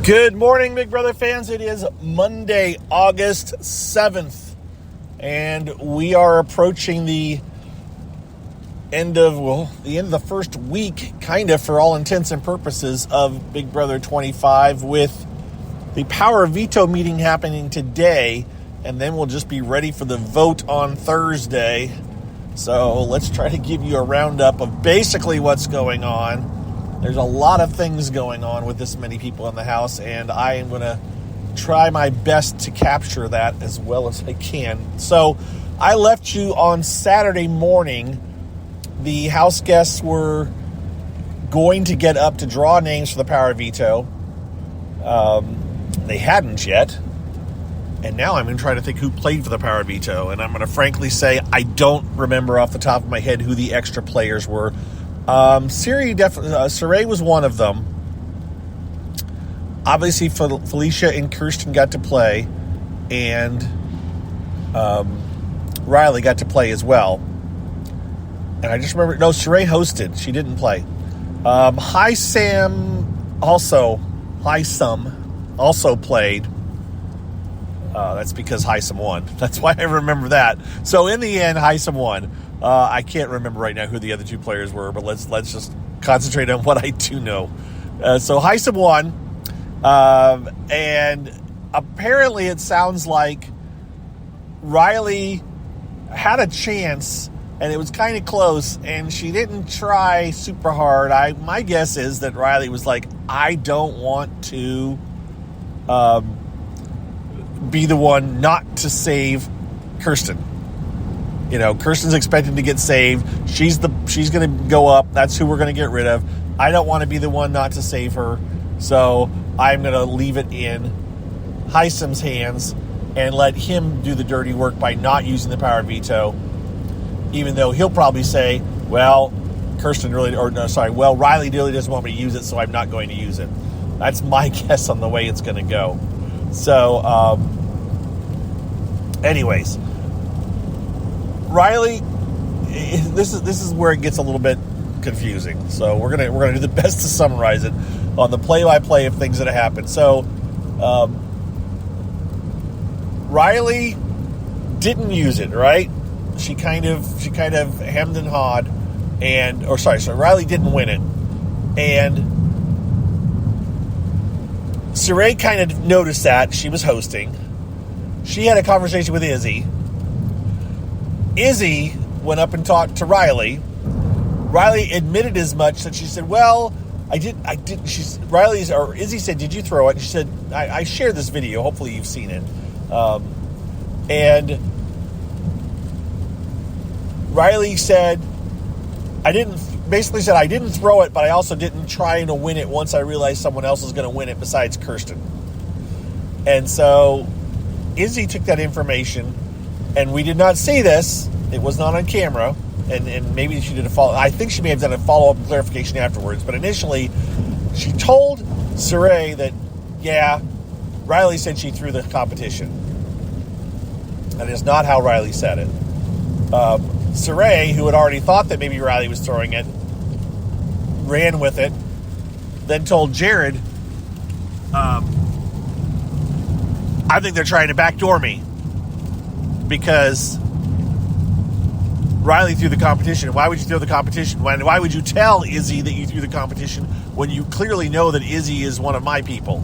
Good morning, Big Brother fans. It is Monday, August 7th, and we are approaching the end of the first week, kind of, for all intents and purposes, of Big Brother 25, with the Power Veto meeting happening today, and then we'll just be ready for the vote on Thursday. So let's try to give you a roundup of basically what's going on. There's a lot of things going on with this many people in the house, and I am going to try my best to capture that as well as I can. So I left you on Saturday morning. The house guests were going to get up to draw names for the Power Veto. They hadn't yet. And now I'm going to try to think who played for the Power Veto. And I'm going to frankly say I don't remember off the top of my head who the extra players were. Saray was one of them. Obviously, Felicia and Kirsten got to play, and Riley got to play as well. And I just remember, Saray hosted. She didn't play. Hisam also played. That's because Hisam won. That's why I remember that. So in the end, Hisam won. I can't remember right now who the other two players were, but let's just concentrate on what I do know. So Hisam won, and apparently it sounds like Riley had a chance, and it was kind of close, and she didn't try super hard. My guess is that Riley was like, I don't want to be the one not to save Kirsten. Kirsten's expected to get saved. She's going to go up. That's who we're going to get rid of. I don't want to be the one not to save her. So I'm going to leave it in Hisam's hands and let him do the dirty work by not using the Power Veto. Even though he'll probably say, Riley really doesn't want me to use it, so I'm not going to use it. That's my guess on the way it's going to go. So, anyways, Riley, this is where it gets a little bit confusing. So we're gonna do the best to summarize it on the play-by-play of things that have happened. So Riley didn't use it, right? She kind of hemmed and hawed, Riley didn't win it, and Saray kind of noticed that. She was hosting. She had a conversation with Izzy. Izzy went up and talked to Riley. Riley admitted as much, that she said, well, I did. Izzy said, did you throw it? She said, I shared this video. Hopefully you've seen it. And Riley said, I didn't throw it, but I also didn't try to win it once I realized someone else was going to win it besides Kirsten. And so Izzy took that information, and we did not see this. It was not on camera, and maybe she did a follow. I think she may have done a follow-up clarification afterwards. But initially, she told Saray that, yeah, Riley said she threw the competition. That is not how Riley said it. Saray, who had already thought that maybe Riley was throwing it, ran with it, then told Jared, I think they're trying to backdoor me because Riley threw the competition. Why would you throw the competition? Why would you tell Izzy that you threw the competition when you clearly know that Izzy is one of my people?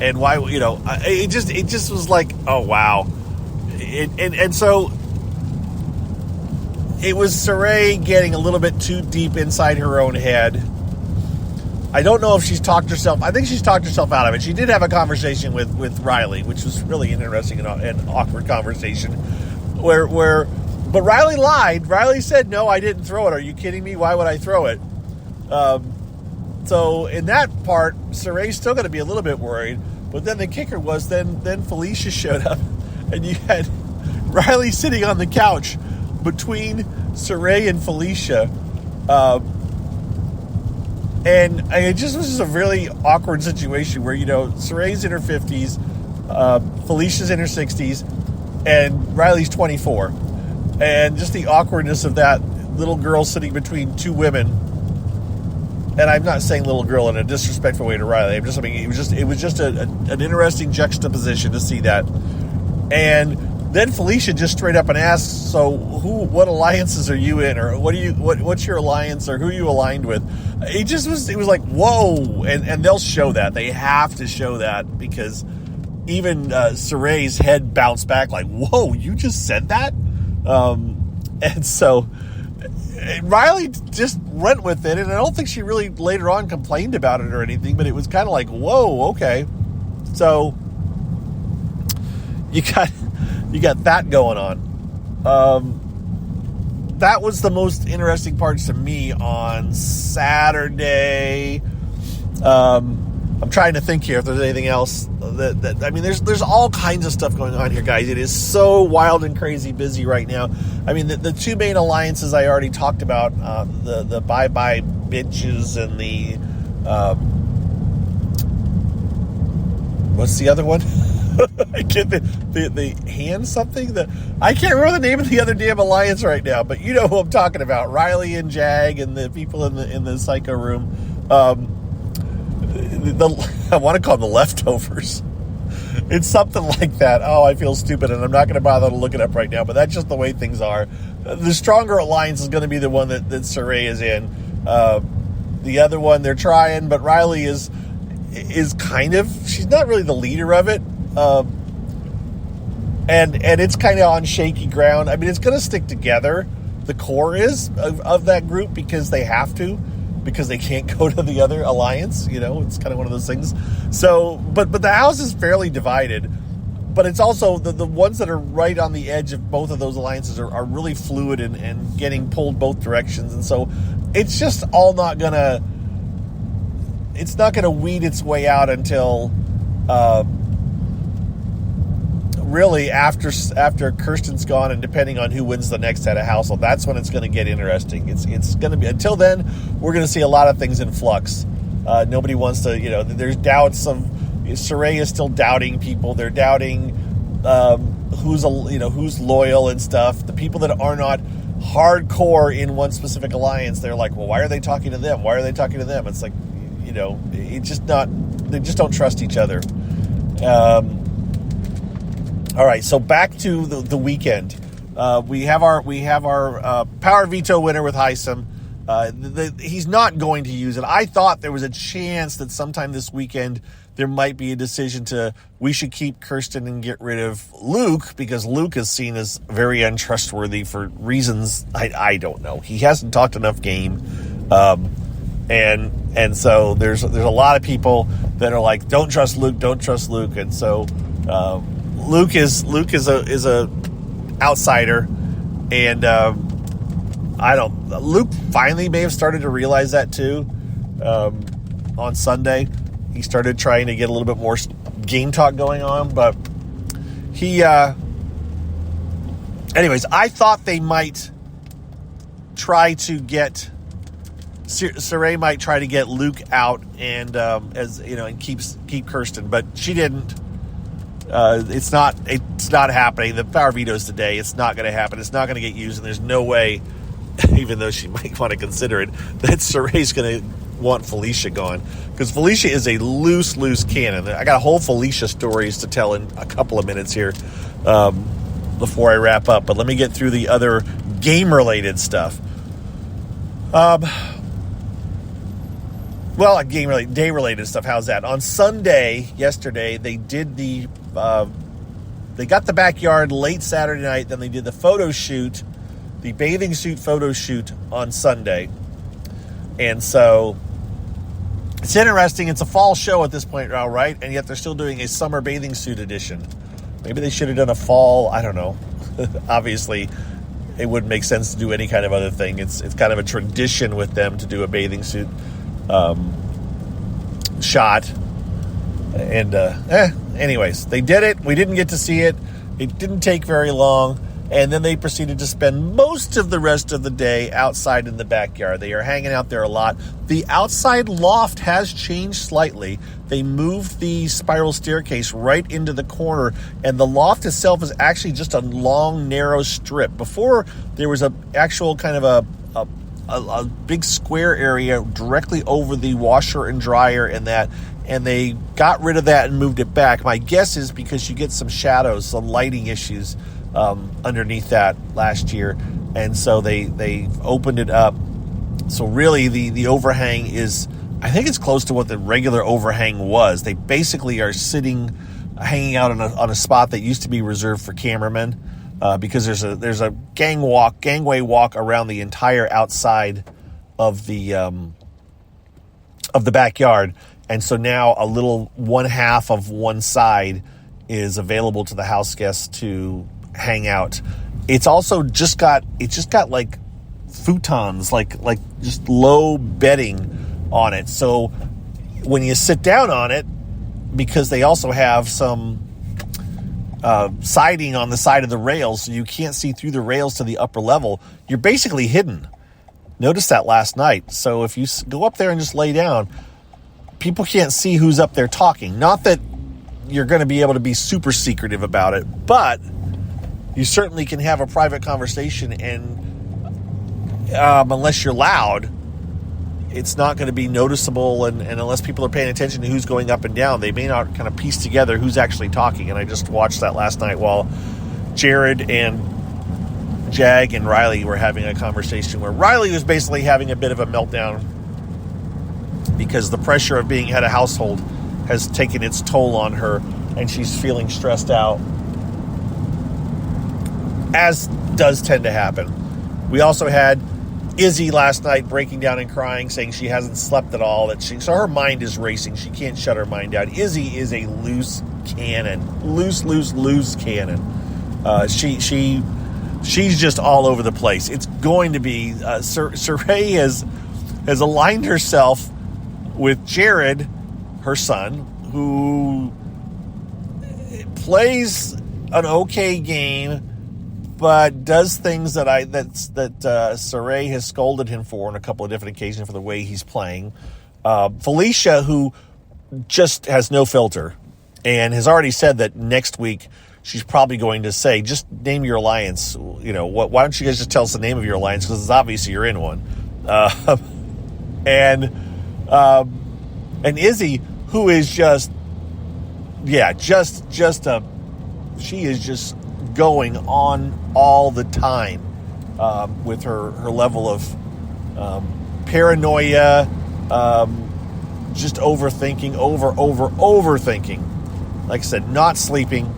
And why, it just was like, oh, wow. And so it was Saray getting a little bit too deep inside her own head. I don't know if she's talked herself. I think she's talked herself out of it. She did have a conversation with Riley, which was really an interesting and awkward conversation. But Riley lied. Riley said, "No, I didn't throw it. Are you kidding me? Why would I throw it?" So in that part, Saray's still going to be a little bit worried. But then the kicker was then Felicia showed up, and you had Riley sitting on the couch between Saray and Felicia. And it just was just a really awkward situation where, Saray's in her 50s, Felicia's in her 60s, and Riley's 24. And just the awkwardness of that little girl sitting between two women and I'm not saying little girl in a disrespectful way to Riley. It was just an interesting juxtaposition to see that. And then Felicia just straight up and asked, "So what alliances are you in, or what's your alliance, or who are you aligned with?" It was like, whoa, and they'll show that. They have to show that, because even Saray's head bounced back like, "Whoa, you just said that?" And so Riley just went with it, and I don't think she really later on complained about it or anything, but it was kind of like, whoa, okay. So you got that going on. That was the most interesting parts to me on Saturday. I'm trying to think here if there's anything else that I mean, there's all kinds of stuff going on here, guys. It is so wild and crazy busy right now. I mean, the two main alliances I already talked about, the Bye Bye Bitches and the what's the other one? I get the hand something. I can't remember the name of the other damn alliance right now, but you know who I'm talking about. Riley and Jag and the people in the psycho room. I want to call them the leftovers. It's something like that. Oh, I feel stupid, and I'm not going to bother to look it up right now, but that's just the way things are. The stronger alliance is going to be the one that Saray is in. The other one, they're trying, but Riley is kind of, she's not really the leader of it. And it's kind of on shaky ground. I mean, it's going to stick together. The core is of that group, because they have to, because they can't go to the other alliance. You know, it's kind of one of those things. So, but the house is fairly divided, but it's also the ones that are right on the edge of both of those alliances are really fluid and getting pulled both directions. And so it's just all not going to weed its way out until, really after Kirsten's gone, and depending on who wins the next head of household, that's when it's going to get interesting. It's going to be, until then, we're going to see a lot of things in flux. Nobody wants to, there's doubts of, Saray is still doubting people. They're doubting who's loyal and stuff. The people that are not hardcore in one specific alliance, they're like, well, why are they talking to them? Why are they talking to them? It's like, they just don't trust each other. All right, so back to the weekend. We have our power veto winner with Heisem. He's not going to use it. I thought there was a chance that sometime this weekend there might be a decision we should keep Kirsten and get rid of Luke, because Luke is seen as very untrustworthy for reasons I don't know. He hasn't talked enough game, and so there's a lot of people that are like, don't trust Luke, and so. Luke is a outsider, and Luke finally may have started to realize that too. On Sunday, he started trying to get a little bit more game talk going on, but he. Anyways, I thought they might try to get Saray might try to get Luke out and and keep Kirsten, but she didn't. It's not happening. The power veto's today. It's not going to happen. It's not going to get used, and there's no way, even though she might want to consider it, that Saray's going to want Felicia gone, because Felicia is a loose cannon. I got a whole Felicia stories to tell in a couple of minutes here before I wrap up, but let me get through the other game-related stuff. Well, day-related stuff. How's that? On Sunday, yesterday, they did they got the backyard late Saturday night. Then they did the photo shoot, the bathing suit photo shoot on Sunday. And so it's interesting. It's a fall show at this point now, right? And yet they're still doing a summer bathing suit edition. Maybe they should have done a fall. I don't know. Obviously, it wouldn't make sense to do any kind of other thing. It's kind of a tradition with them to do a bathing suit shot. And anyways, they did it. We didn't get to see it. It didn't take very long, and then they proceeded to spend most of the rest of the day outside in the backyard. They are hanging out there a lot. The outside loft has changed slightly. They moved the spiral staircase right into the corner, and the loft itself is actually just a long, narrow strip. Before, there was a actual kind of a a big square area directly over the washer and dryer and they got rid of that and moved it back. My guess is because you get some shadows, some lighting issues underneath that last year, and so they opened it up. So really the overhang is, I think it's close to what the regular overhang was. They basically are hanging out on a spot that used to be reserved for cameramen, because there's a gangway walk around the entire outside of the backyard, and so now a little one half of one side is available to the house guests to hang out. It's also just got like futons, like just low bedding on it. So when you sit down on it, because they also have some siding on the side of the rails, so you can't see through the rails to the upper level, you're basically hidden. Noticed that last night. So if you go up there and just lay down, people can't see who's up there talking. Not that you're going to be able to be super secretive about it, but you certainly can have a private conversation, and unless you're loud, it's not going to be noticeable, and unless people are paying attention to who's going up and down, they may not kind of piece together who's actually talking. And I just watched that last night while Jared and Jag and Riley were having a conversation where Riley was basically having a bit of a meltdown because the pressure of being head of household has taken its toll on her, and she's feeling stressed out, as does tend to happen. We also had Izzy last night breaking down and crying, saying she hasn't slept at all, so her mind is racing. She can't shut her mind down. Izzy is a loose cannon. Loose cannon. She's just all over the place. It's going to be... Saray has aligned herself with Jared, her son, who plays an okay game, but does things that Saray has scolded him for on a couple of different occasions for the way he's playing. Felicia, who just has no filter, and has already said that next week she's probably going to say, just name your alliance. You know, why don't you guys just tell us the name of your alliance, because it's obvious you're in one. And Izzy, who is she is just going on all the time with her level of paranoia, just overthinking, overthinking. Like I said, not sleeping.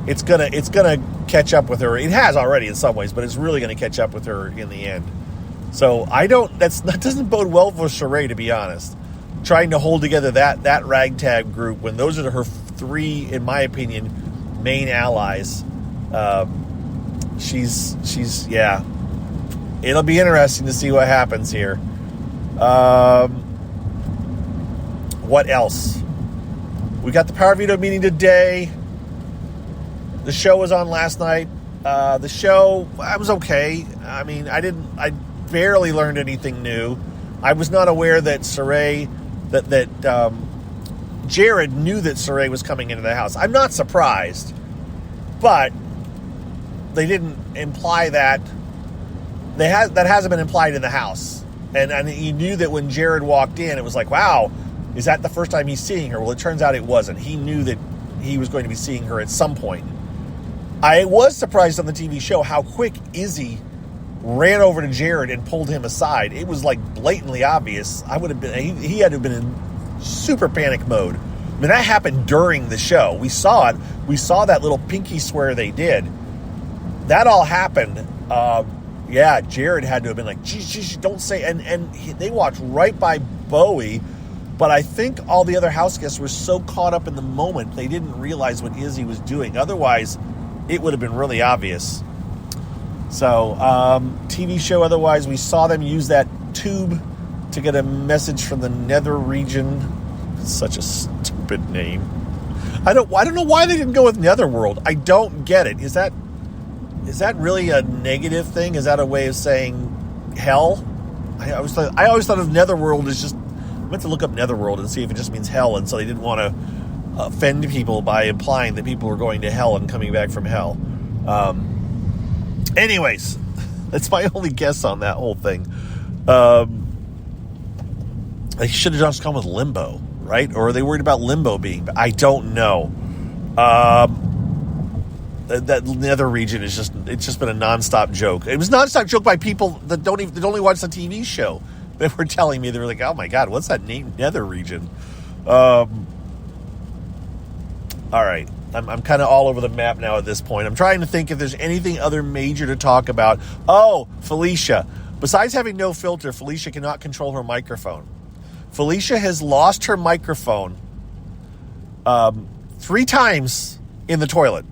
It's gonna catch up with her. It has already in some ways, but it's really gonna catch up with her in the end. So that doesn't bode well for Saray, to be honest. Trying to hold together that ragtag group when those are her three, in my opinion, main allies. She's it'll be interesting to see what happens here. What else? We got the Power Veto meeting today. The show was on last night. The show, I was okay. I mean, I barely learned anything new. I was not aware that Jared knew that Saray was coming into the house. I'm not surprised, but they didn't imply that. That hasn't been implied in the house. And you knew that when Jared walked in, it was like, wow, is that the first time he's seeing her? Well, it turns out it wasn't. He knew that he was going to be seeing her at some point. I was surprised on the TV show how quick Izzy ran over to Jared and pulled him aside. It was like blatantly obvious. He had to have been in super panic mode. I mean, that happened during the show. We saw it. We saw that little pinky swear they did. That all happened. Jared had to have been like, geez, don't say. And they walked right by Bowie. But I think all the other house guests were so caught up in the moment, they didn't realize what Izzy was doing. Otherwise, it would have been really obvious. So, TV show otherwise, we saw them use that tube to get a message from the nether region. Such a stupid name. I don't know why they didn't go with netherworld. I don't get it. Is that really a negative thing? Is that a way of saying hell? I always thought of netherworld as just... I meant to look up netherworld and see if it just means hell, and so they didn't want to offend people by implying that people were going to hell and coming back from hell. Anyways, That's my only guess on that whole thing. They should have just gone with limbo, right? Or are they worried about limbo being? I don't know. That nether region is it's just been a nonstop joke. It was a nonstop joke by people that only watch the TV show. They were telling me, they were like, "Oh my God, what's that name? Nether region?" All right, I'm kind of all over the map now at this point. I'm trying to think if there's anything other major to talk about. Oh, Felicia. Besides having no filter, Felicia cannot control her microphone. Felicia has lost her microphone 3 times in the toilet.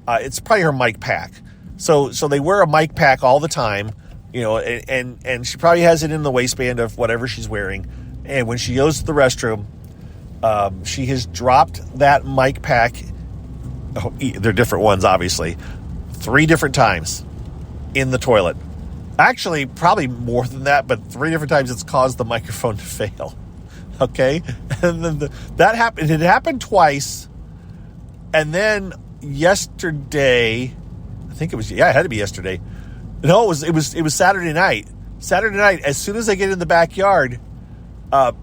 It's probably her mic pack. So they wear a mic pack all the time, and she probably has it in the waistband of whatever she's wearing. And when she goes to the restroom, she has dropped that mic pack. Oh, they're different ones, obviously. 3 different times in the toilet. Actually, probably more than that, but 3 different times it's caused the microphone to fail. Okay? And then that happened. It happened twice. And then yesterday, I think it had to be yesterday. No, it was Saturday night. Saturday night, as soon as I get in the backyard,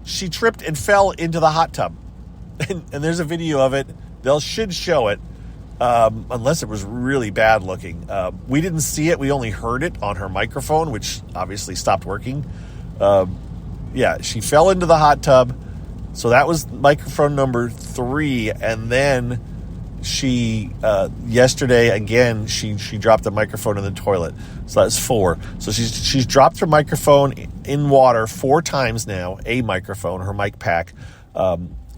she tripped and fell into the hot tub. And there's a video of it. They should show it, unless it was really bad looking. We didn't see it. We only heard it on her microphone, which obviously stopped working. She fell into the hot tub. So that was microphone number 3. And then she, yesterday, again, she dropped the microphone in the toilet. So that's 4. So she's dropped her microphone in water 4 times now, a microphone, her mic pack.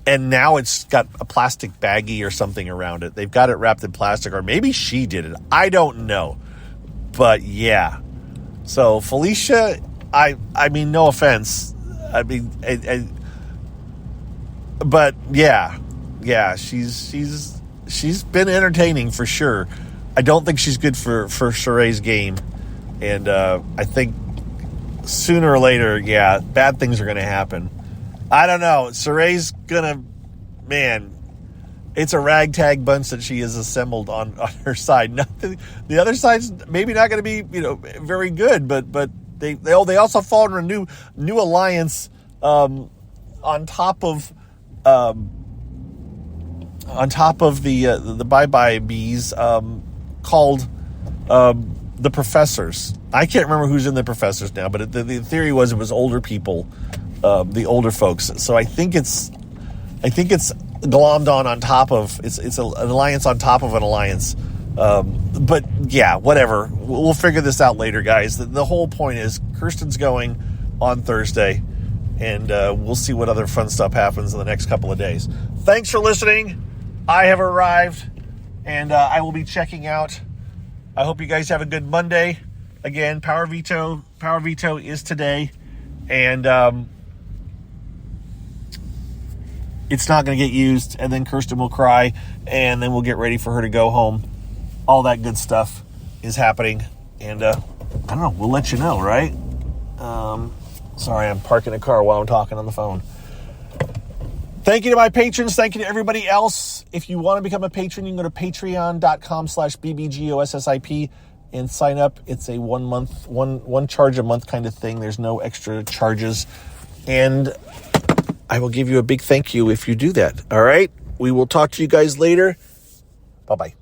And now it's got a plastic baggie or something around it. They've got it wrapped in plastic, or maybe she did it. I don't know. But yeah. So Felicia, I mean, no offense. I mean, but yeah, she's been entertaining for sure. I don't think she's good for Sheree's game. And I think sooner or later, bad things are going to happen. I don't know. Sheree's going to, it's a ragtag bunch that she has assembled on her side. The other side's maybe not going to be, very good, but they also fall in a new alliance on top of the bye-bye bees called the professors. I can't remember who's in the professors now, but the theory was it was older people, the older folks. So I think it's glommed on top of it's an alliance on top of an alliance. But yeah, whatever. We'll figure this out later, guys. The whole point is Kirsten's going on Thursday, and we'll see what other fun stuff happens in the next couple of days. Thanks for listening. I have arrived, and I will be checking out. I hope you guys have a good Monday. Again, Power Veto is today, and it's not going to get used, and then Kirsten will cry, and then we'll get ready for her to go home. All that good stuff is happening, and I don't know, we'll let you know, right? Sorry, I'm parking the car while I'm talking on the phone. Thank you to my patrons. Thank you to everybody else. If you want to become a patron, you can go to patreon.com/bbgossip and sign up. It's a one charge a month kind of thing. There's no extra charges. And I will give you a big thank you if you do that. All right. We will talk to you guys later. Bye-bye.